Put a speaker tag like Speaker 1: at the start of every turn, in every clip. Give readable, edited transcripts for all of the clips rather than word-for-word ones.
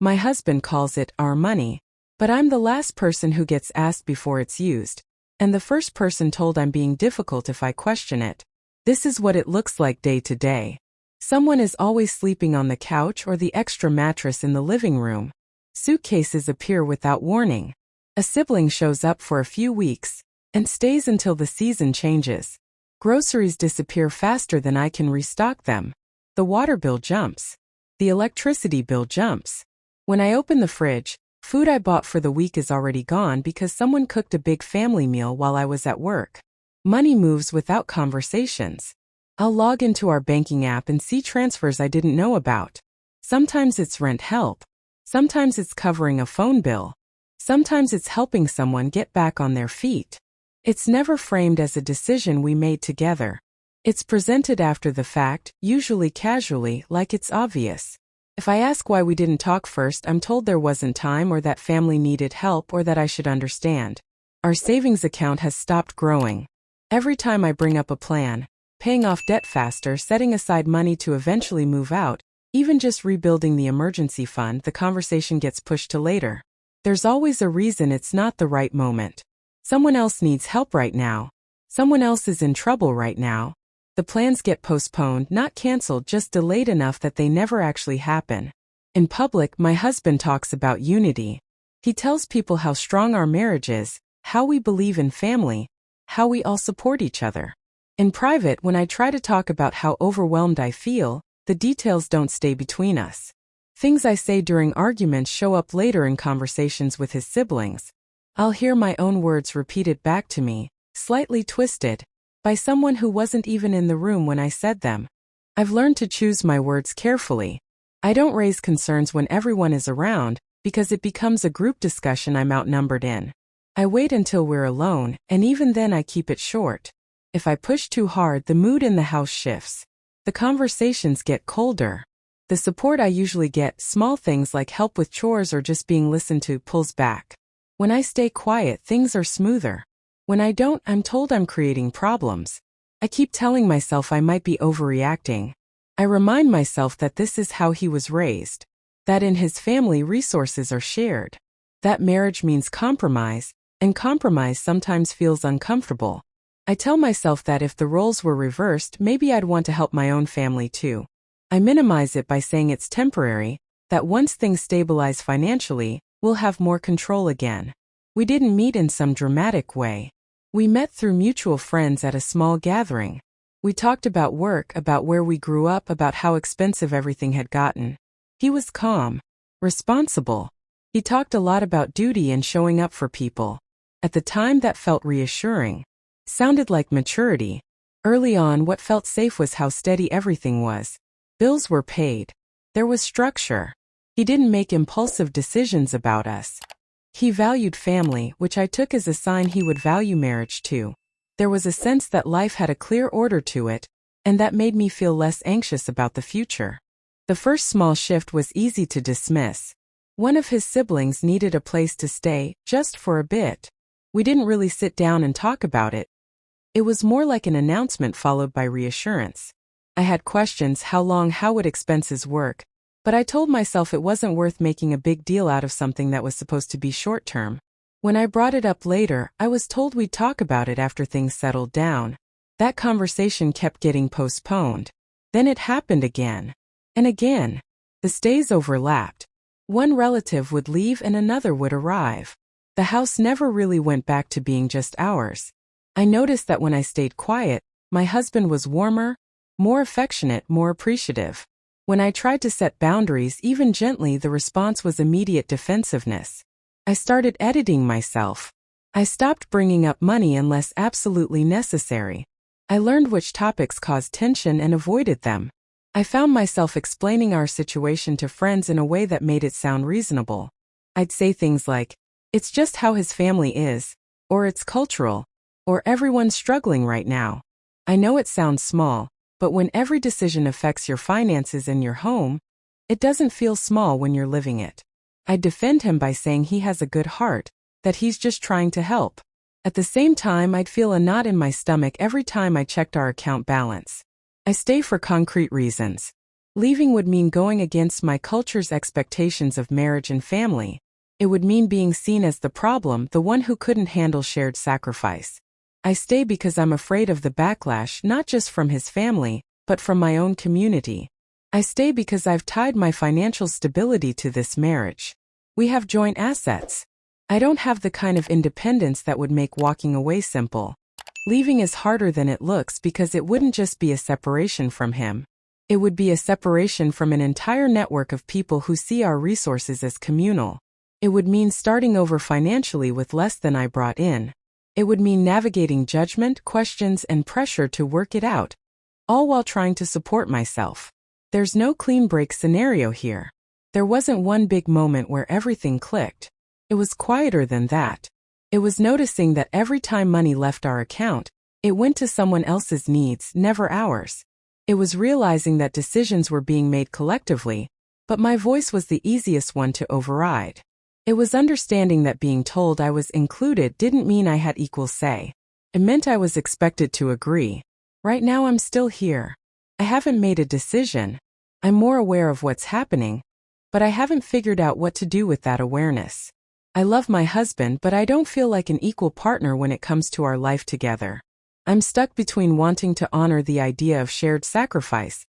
Speaker 1: My husband calls it our money, but I'm the last person who gets asked before it's used, and the first person told I'm being difficult if I question it. This is what it looks like day to day. Someone is always sleeping on the couch or the extra mattress in the living room. Suitcases appear without warning. A sibling shows up for a few weeks and stays until the season changes. Groceries disappear faster than I can restock them. The water bill jumps. The electricity bill jumps. When I open the fridge, food I bought for the week is already gone because someone cooked a big family meal while I was at work. Money moves without conversations. I'll log into our banking app and see transfers I didn't know about. Sometimes it's rent help. Sometimes it's covering a phone bill. Sometimes it's helping someone get back on their feet. It's never framed as a decision we made together. It's presented after the fact, usually casually, like it's obvious. If I ask why we didn't talk first, I'm told there wasn't time or that family needed help or that I should understand. Our savings account has stopped growing. Every time I bring up a plan, paying off debt faster, setting aside money to eventually move out, even just rebuilding the emergency fund, the conversation gets pushed to later. There's always a reason it's not the right moment. Someone else needs help right now. Someone else is in trouble right now. The plans get postponed, not canceled, just delayed enough that they never actually happen. In public, my husband talks about unity. He tells people how strong our marriage is, how we believe in family, how we all support each other. In private, when I try to talk about how overwhelmed I feel, the details don't stay between us. Things I say during arguments show up later in conversations with his siblings. I'll hear my own words repeated back to me, slightly twisted, by someone who wasn't even in the room when I said them. I've learned to choose my words carefully. I don't raise concerns when everyone is around, because it becomes a group discussion I'm outnumbered in. I wait until we're alone, and even then I keep it short. If I push too hard, the mood in the house shifts. The conversations get colder. The support I usually get, small things like help with chores or just being listened to, pulls back. When I stay quiet, things are smoother. When I don't, I'm told I'm creating problems. I keep telling myself I might be overreacting. I remind myself that this is how he was raised. That in his family resources are shared. That marriage means compromise, and compromise sometimes feels uncomfortable. I tell myself that if the roles were reversed, maybe I'd want to help my own family too. I minimize it by saying it's temporary, that once things stabilize financially, we'll have more control again. We didn't meet in some dramatic way. We met through mutual friends at a small gathering. We talked about work, about where we grew up, about how expensive everything had gotten. He was calm, responsible. He talked a lot about duty and showing up for people. At the time, that felt reassuring. Sounded like maturity. Early on, what felt safe was how steady everything was. Bills were paid. There was structure. He didn't make impulsive decisions about us. He valued family, which I took as a sign he would value marriage too. There was a sense that life had a clear order to it, and that made me feel less anxious about the future. The first small shift was easy to dismiss. One of his siblings needed a place to stay, just for a bit. We didn't really sit down and talk about it. It was more like an announcement followed by reassurance. I had questions: how long, how would expenses work? But I told myself it wasn't worth making a big deal out of something that was supposed to be short-term. When I brought it up later, I was told we'd talk about it after things settled down. That conversation kept getting postponed. Then it happened again. And again. The stays overlapped. One relative would leave and another would arrive. The house never really went back to being just ours. I noticed that when I stayed quiet, my husband was warmer, more affectionate, more appreciative. When I tried to set boundaries, even gently, the response was immediate defensiveness. I started editing myself. I stopped bringing up money unless absolutely necessary. I learned which topics caused tension and avoided them. I found myself explaining our situation to friends in a way that made it sound reasonable. I'd say things like, "It's just how his family is," or "It's cultural," or "Everyone's struggling right now." I know it sounds small, but when every decision affects your finances and your home, it doesn't feel small when you're living it. I'd defend him by saying he has a good heart, that he's just trying to help. At the same time, I'd feel a knot in my stomach every time I checked our account balance. I stay for concrete reasons. Leaving would mean going against my culture's expectations of marriage and family. It would mean being seen as the problem, the one who couldn't handle shared sacrifice. I stay because I'm afraid of the backlash, not just from his family, but from my own community. I stay because I've tied my financial stability to this marriage. We have joint assets. I don't have the kind of independence that would make walking away simple. Leaving is harder than it looks because it wouldn't just be a separation from him. It would be a separation from an entire network of people who see our resources as communal. It would mean starting over financially with less than I brought in. It would mean navigating judgment, questions, and pressure to work it out, all while trying to support myself. There's no clean break scenario here. There wasn't one big moment where everything clicked. It was quieter than that. It was noticing that every time money left our account, it went to someone else's needs, never ours. It was realizing that decisions were being made collectively, but my voice was the easiest one to override. It was understanding that being told I was included didn't mean I had equal say. It meant I was expected to agree. Right now I'm still here. I haven't made a decision. I'm more aware of what's happening, but I haven't figured out what to do with that awareness. I love my husband, but I don't feel like an equal partner when it comes to our life together. I'm stuck between wanting to honor the idea of shared sacrifice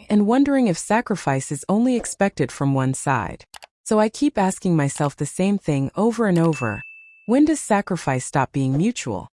Speaker 1: and wondering if sacrifice is only expected from one side. So I keep asking myself the same thing over and over. When does sacrifice stop being mutual?